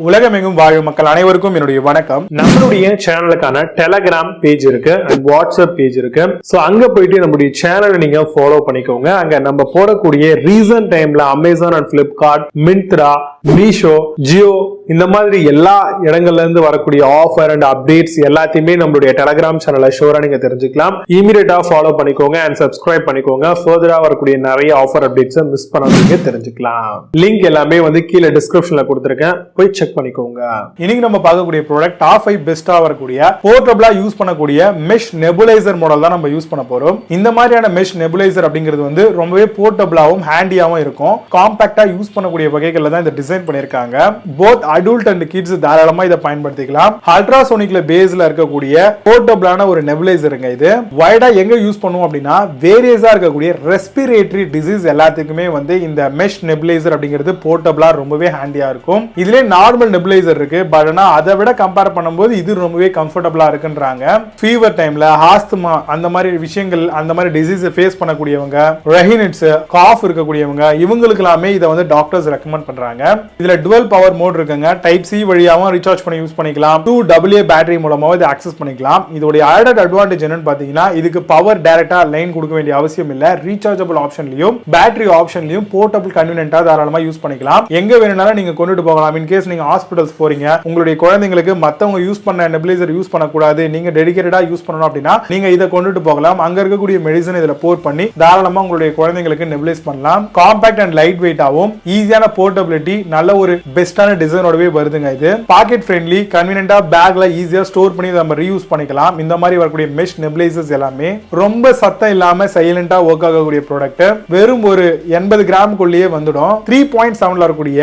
உலகமெங்கும் வாழும் மக்கள் அனைவருக்கும் என்னுடைய வணக்கம். நம்மளுடைய சேனலுக்கான டெலகிராம் பேஜ் இருக்கு அண்ட் வாட்ஸ்அப் பேஜ் இருக்கு. சோ அங்க போயிட்டு நம்மளுடைய சேனலை நீங்க ஃபாலோ பண்ணிக்கோங்க. அங்க நம்ம போடக்கூடிய ரீசன்ட் டைம்ல Amazon and Flipkart, Myntra, Meesho, Jio இந்த மாதிரி எல்லா இடங்கள்ல இருந்து வரக்கூடிய ஆஃபர் அண்ட் அப்டேட்ஸ் எல்லாத்தையுமே நம்மளுடைய டெலகிராம் சேனல்ல ஷோரா நீங்க தெரிஞ்சுக்கலாம். இமீடியட்டா ஃபாலோ பண்ணிக்கோங்க அண்ட் சப்ஸ்கிரைப் பண்ணிக்கோங்க. ஃபர்தரா வரக்கூடிய நிறைய ஆஃபர் அப்டேட்ஸ் மிஸ் பண்ணாதீங்க, தெரிஞ்சுக்கலாம். லிங்க் எல்லாமே கீழே டிஸ்கிரிப்ஷன்ல கொடுத்திருக்கேன், போய் செக் பண்ணிக்கோங்க. இன்னைக்கு நம்ம பார்க்கக்கூடிய ப்ராடக்ட் டாப் 5 பெஸ்டா வரக்கூடிய போர்ட்டபிளா யூஸ் பண்ணக்கூடிய மெஷ் நெபுலைசர் மாடல் தான் நம்ம யூஸ் பண்ண போறோம். இந்த மாதிரியான மெஷ் நெபுலைசர் அப்படிங்கிறது ரொம்பவே போர்ட்டபிளாவும் ஹேண்டியாவும் இருக்கும். காம்பாக்டா யூஸ் பண்ணக்கூடிய வகைகள்ல தான் இந்த டிசைன் பண்ணிருக்காங்க. போத் அடல்ட் அண்ட் கிட்ஸ் தாராளமா இதை பயன்படுத்திக்கலாம். அல்ட்ராசோனிக்ல பேஸ்ல இருக்கக்கூடிய போர்ட்டபிளான ஒரு நெபுலைசருங்க. இது வைடா எங்க யூஸ் பண்ணுவோம் அப்படின்னா வேரியஸா இருக்கக்கூடிய ரெஸ்பிரேட்டரி டிசீஸ் எல்லாத்துக்குமே இந்த மெஷ் நெபுலைசர் அப்படிங்கிறது போர்ட்டபிளா ரொம்பவே ஹேண்டியா இருக்கும். இதுல நார்மல் நெபுலைசர் இருக்கு, பட் ஆனா அதை விட கம்பேர் பண்ணும்போது இது ரொம்பவே கம்ஃபர்டபிளா இருக்குன்றாங்க. ஃபீவர் டைம்ல ஆஸ்துமா அந்த மாதிரி விஷயங்கள், அந்த மாதிரி டிசீஸ் ஃபேஸ் பண்ணக்கூடியவங்க, ரெஹினிட்ஸ், காஃப் இருக்கக்கூடியவங்க, இவங்களுக்கு எல்லாமே இதை டாக்டர்ஸ் ரெக்கமெண்ட் பண்றாங்க. இதுல டுவல் பவர் மோட் இருக்குங்க. டைப் சி வழியாவும் ரீசார்ஜ் பண்ணி யூஸ் பண்ணிக்கலாம். 2AA பேட்டரி மூலமாவும் இதை ஆக்சஸ் பண்ணிக்கலாம். இதோட ஆடட் அட்வான்டேஜ் என்னன்னு பாத்தீங்கன்னா இதுக்கு பவர் டைரக்டா லைன் கொடுக்க வேண்டிய அவசியம் இல்ல. ரீசார்ஜபிள் ஆப்ஷன்லயும் பேட்டரி ஆப்ஷன்லயும் போர்ட்டபிள் கன்வீனியன்ட்டா தாராளமா யூஸ் பண்ணிக்கலாம். எங்க வேணும்னாலும் நீங்க கொண்டுட்டு போகலாம். இன் கேஸ் நீங்க ஹாஸ்பிடல்ஸ் போறீங்க, உங்களுடைய குழந்தைங்களுக்கு மத்தவங்க யூஸ் பண்ண நெபுலைசர் யூஸ் பண்ணக்கூடாது, நீங்க டெடிகேட்டடா யூஸ் பண்ணணும் அப்படின்னா நீங்க இதை கொண்டுட்டு போகலாம். அங்க இருக்கக்கூடிய மெடிசன் இதுல போர் பண்ணி தாராளமா உங்களுடைய குழந்தைங்களுக்கு நெபுலைஸ் பண்ணலாம். காம்பாக்ட் அண்ட் லைட் வெயிட்டாவும் ஈஸியான போர்ட்டபிலிட்டி, நல்ல ஒரு பெஸ்டான டிசைனோடவே வருதுங்க. இது பாக்கெட் ஃப்ரெண்ட்லி, கன்வீனியன்ட்டா பேக்ல ஈஸியா ஸ்டோர் பண்ணி நம்ம ரீயூஸ் பண்ணிக்கலாம். இந்த மாதிரி வரக்கூடிய மெஷ் நெபுலைசர்ஸ் எல்லாமே ரொம்ப சத்தம் இல்லாம சைலண்டா ஒர்க் ஆகக்கூடிய ப்ராடக்ட். வெறும் ஒரு 80 கிராமுக்குள்ளேயே வந்துடும். 3.7ல இருக்கக்கூடிய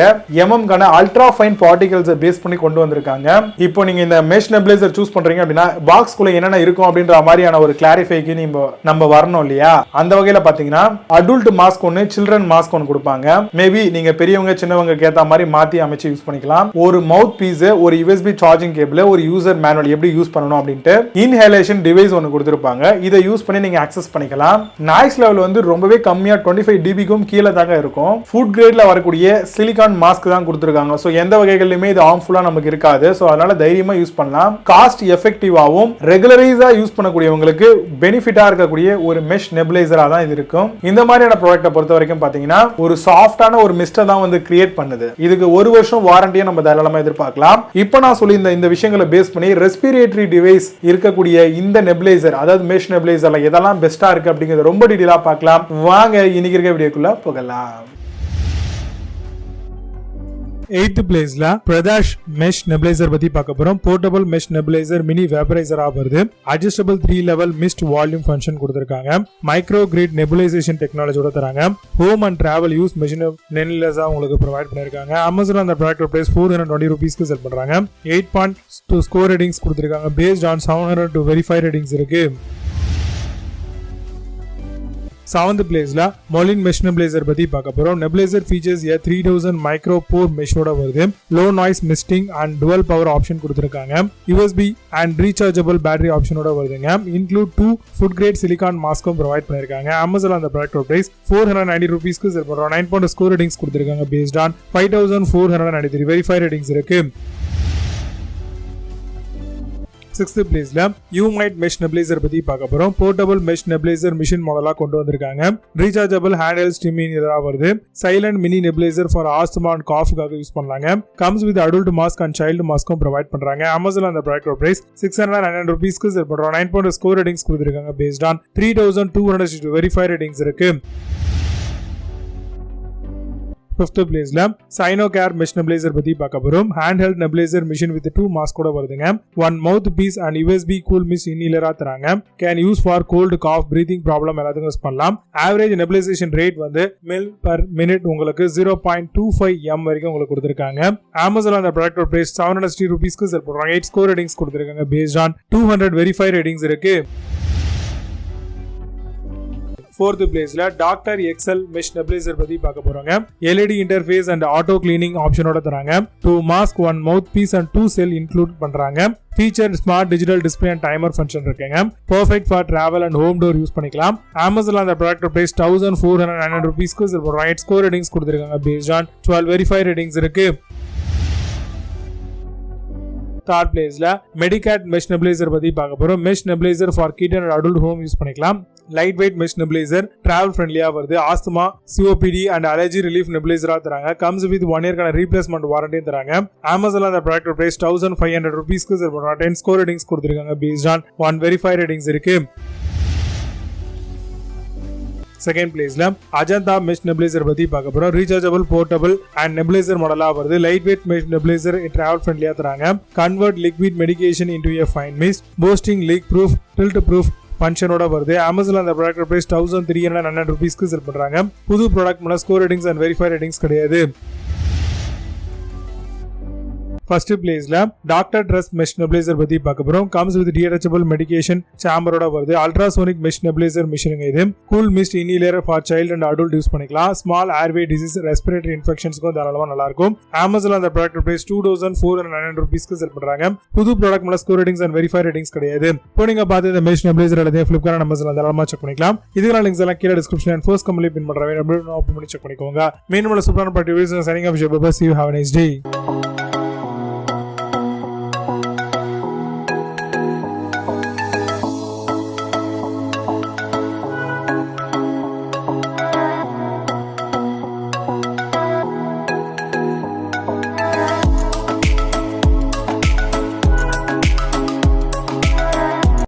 கான அல்ட்ரா ஃபைன் பார்ட்டிகல்ஸ் பேஸ் பண்ணி கொண்டு வந்திருக்காங்க. இப்போ நீங்க இந்த மெஷ் நெபுலைசர் சூஸ் பண்றீங்க அப்படின்னா பாக்ஸ்க்குள்ள என்னென்ன இருக்கும் அப்படின்ற மாதிரியான ஒரு கிளாரிஃபைக்கு நம்ம வரணும் இல்லையா? அந்த வகையில பாத்தீங்கன்னா அடல்ட் மாஸ்க் ஒன்னு, சில்ட்ரன் மாஸ்க் ஒன்னு கொடுப்பாங்க. மேபி நீங்க பெரியவங்க சின்னவங்க கேட்ட மாதிரி மாத்தி அமைச்சு யூஸ் பண்ணிக்கலாம். ஒரு மவுத் பீஸ், ஒரு USB சார்ஜிங் கேபிள், ஒரு யூசர் மேனுவல் எப்படி யூஸ் பண்ணணும் அப்படின்ட்டு இன்ஹேலேஷன் டிவைஸ் ஒன்னு கொடுத்திருப்பாங்க. இதை யூஸ் பண்ணி நீங்க ஆக்சஸ் பண்ணிக்கலாம். நாய்ஸ் லெவல் ரொம்பவே கம்மியா 25 dBக்கும் கீழே தாங்க இருக்கும். ஃபுட் கிரேட்ல வரக்கூடிய சிலிகான் மாஸ்க் தான் கொடுத்திருக்காங்க. சோ எந்த வகைகளிலுமே இது ஹார்ம்ஃபுல்லா நமக்கு இருக்காது. சோ அதனால தைரியமா யூஸ் பண்ணலாம். காஸ்ட் எஃபெக்டிவாவும் ரெகுலரைஸா யூஸ் பண்ணக்கூடியவங்களுக்கு பெனிஃபிட்டா இருக்கக்கூடிய ஒரு மெஷ் நெபுலைசரா தான் இது இருக்கும். இந்த மாதிரியான ப்ராடக்ட்டை பொறுத்த வரைக்கும் பாத்தீங்கன்னா ஒரு சாஃப்டான ஒரு மிஸ்டர் தான் கிரியேட் பண்ணுது. இதுக்கு 1 வருஷம் வாரண்டியை நம்ம தாராளமா எதிர்பார்க்கலாம். இப்போ நான் சொல்லி இந்த விஷயங்களை பேஸ் பண்ணி ரெஸ்பிரேட்டரி டிவைஸ் இருக்கக்கூடிய இந்த நெபுலைசர், அதாவது மெஷ் நெபுலைசர்ல எதெல்லாம் பெஸ்டா இருக்கு அப்படிங்கறது ரொம்ப டீடைலா பார்க்கலாம். வாங்க இன்னைக்கு இருக்க வீடியோக்குள்ள போகலாம். 8th பிளேஸ்ல பிரதாஷ் மெஷ் நெபுலைசர் பத்தி பார்க்க போறோம். போர்ட்டபிள் மெஷ் நெபுலைசர் மினி வேப்பரைசரா வருது. Adjustable 3 level mist volume function கொடுத்திருக்காங்க. மைக்ரோ கிரிட் நெபுலைசேஷன் டெக்னாலஜியோட தராங்க. Home and travel use machine நென்லெஸ்ஸா உங்களுக்கு ப்ரொவைட் பண்ணிருக்காங்க. அமேசான் அந்த ப்ராடக்ட் பிரைஸ் 420 ரூபீஸ்க்கு செல் பண்றாங்க. 8.2 ஸ்கோர் ரேட்டிங்ஸ் கொடுத்திருக்காங்க. பேஸ்ட் ஆன் 702 வெரிஃபை ரேட்டிங்ஸ் இருக்கு. 7th பிளேஸ்ல மொலின் மெஷ் நெபுலைசர் பத்தி பார்க்க போறோம். நெபுலைசர் ஃபீச்சர்ஸ் 3000 மைக்ரோ போர் மெஷோட வருது. Low noise misting and dual power option கொடுத்திருக்காங்க. USB அண்ட் ரீசார்ஜபிள் பேட்டரி ஆப்ஷனோட வருதுங்க. இன்க்ளூட் 2 ஃபுட் கிரேட் சிலிகான் மாஸ்க்கும் ப்ரொவைட் பண்ணிருக்காங்க. அமேசான் அந்த ப்ராடக்ட் பிரைஸ் 490 ரூபீஸ்க்கு செல் பண்றோம். 9.2 ஸ்கோர் ரேட்டிங்ஸ் கொடுத்திருக்காங்க. பேஸ்ட் ஆன் 5493 வெரிஃபை ரேட்டிங்ஸ் இருக்கு. 6th பிளேஸ்ல யூமைட் மெஷ் நெபுலைசர் பத்தி பார்க்க போறோம். போர்ட்டபிள் மெஷ் நெபுலைசர் மிஷின் மாடலா கொண்டு வந்திருக்காங்க. ரீசார்ஜபிள் ஹேண்ட் ஸ்டிமிங் வருது. Silent mini nebuliser for asthma and காஃப்காக யூஸ் பண்ணலாங்க. Comes with adult mask and child மாஸ்க்கும் ப்ரொவைட் பண்றாங்க. அமேசான் அந்த ப்ராடக்ட் பிரைஸ் 690 ரூபீஸ்க்கு செல் பண்றோம். 9.2 ஸ்கோர் ரேட்டிங்ஸ் கொடுத்திருக்காங்க. பேஸ்ட் ஆன் 3260 வெரிஃபை ரேட்டிங்ஸ் இருக்கு. 5th பிளேஸ்ல சைனோகேர் மெஷ் நெபுலைசர் பத்தி பார்க்க போறோம். Handheld nebuliser machine with 2 mask கூட வருதுங்க. 1 mouthpiece and USB cool mist இன்னிலரா தராங்க. Can use for gold, cough, breathing problem எல்லாத்துக்கும் யூஸ் பண்ணலாம். Average nebulisation rate mill per minute உங்களுக்கு 0.25 m வரைக்கும் உங்களுக்கு கொடுத்திருக்காங்க. அமேசான் அந்த ப்ராடக்ட் பிரைஸ் 760 ரூபீஸ்க்கு செல் பண்றாங்க. 8 ஸ்கோர் ரேட்டிங்ஸ் கொடுத்திருக்காங்க. பேஸ்ட் ஆன் 200 வெரிஃபை ரேட்டிங்ஸ் இருக்கு. 4th பிளேஸ்ல டாக்டர் எக்ஸல் மெஷ் நெபுலைசர் பத்தி பார்க்க போறாங்க. LED interface and auto cleaning ஆப்ஷனோட தராங்க. 2 mask, 1 mouthpiece and 2 cell include பண்றாங்க. Feature smart digital display and timer function இருக்குங்க. Perfect for travel and home door use பண்ணிக்கலாம். அமேசான் அந்த ப்ராடக்ட் பிரைஸ் 1490 ரூபீஸ்க்கு 8 ஸ்கோர் ரேட்டிங்ஸ் கொடுத்திருக்காங்க. பேஸ்ட் ஆன் 12 வெரிஃபை ரேட்டிங்ஸ் இருக்கு. Third பிளேஸ்ல மெடிகேட் மெஷ் நெபுலைசர் பத்தி பார்க்க போறோம். Mesh nebuliser for kid and adult home use பண்ணிக்கலாம். Light weight mesh nebuliser, travel ஃப்ரெண்ட்லியா வருது. Asthma, COPD and allergy relief நெபுலைசரா தராங்க. கம்ஸ் வித் 1 இயர்க்கான ரீப்ளேஸ்மெண்ட் வாரண்டி தராங்க. அமேசான்ல அந்த ப்ராடக்ட் பிரைஸ் 1500 ரூபீஸ்க்கு 10 ஸ்கோர் ரேட்டிங்ஸ் கொடுத்திருக்காங்க. பேஸ்ட் ஆன் 1 வெரிஃபைட் ரேட்டிங்ஸ் இருக்கு. செகண்ட் பிளேஸ்ல அஜந்தா மெஷ் நெபுலைசர் பத்தி பார்க்க போறோம். ரீசார்ஜபிள், போர்ட்டபிள் அண்ட் நெபுலைசர் மாடலா வருது. Lightweight mesh nebuliser, travel ஃப்ரெண்ட்லியா தராங்க. Convert liquid medication into a fine mist, posting leak proof, tilt proof ஃபங்க்ஷனோட வருது. அமேசான்ல அந்த ப்ராடக்ட் பிரைஸ் 1300 ரூபீஸ்க்கு செல் பண்றாங்க. புது ப்ராடக்ட் மேல score ratings and verify ratings கிடையாது. ஃபர்ஸ்ட் பிளேஸ்ல டாக்டர் ட்ரெஸ் மெஷ் நெபுலைசர் பத்தி பார்க்க போறோம். கம்ஸ் வித் டிடச்சபிள் மெடிகேஷன் சாம்பரோட வருது. அல்ட்ராசோனிக் மெஷ் நெபுலைசர் மிஷினுங்க இது. Cool mist inhaler for child and adult use பண்ணிக்கலாம். ஸ்மால் ஏர்வே டிசீஸ், ரெஸ்பிரேட்டரி இன்ஃபெக்ஷன்ஸ்க்கும் தாராளமா நல்லா இருக்கும். அமேசான்ல அந்த ப்ராடக்ட் பிரைஸ் 2400 ரூபீஸ்க்கு செல் பண்றாங்க. புது ப்ராடக்ட் மேல score ratings and verify ratings கிடையாது. இப்போ நீங்க பார்த்து இந்த மெஷ் நெபுலைசர் எல்லாத்தையும் ஃபிளிப்கார்ட், அமேசான்ல தாராளமா செக் பண்ணிக்கலாம். இதுக்கான லிங்க்ஸ் எல்லாம் கீழே description and first company pin பண்றேன். ஓபன் பண்ணி செக் பண்ணிக்கோங்க. மீண்டும் சூப்பரான product reviews signing off you. Bye bye. See you. Have a nice day.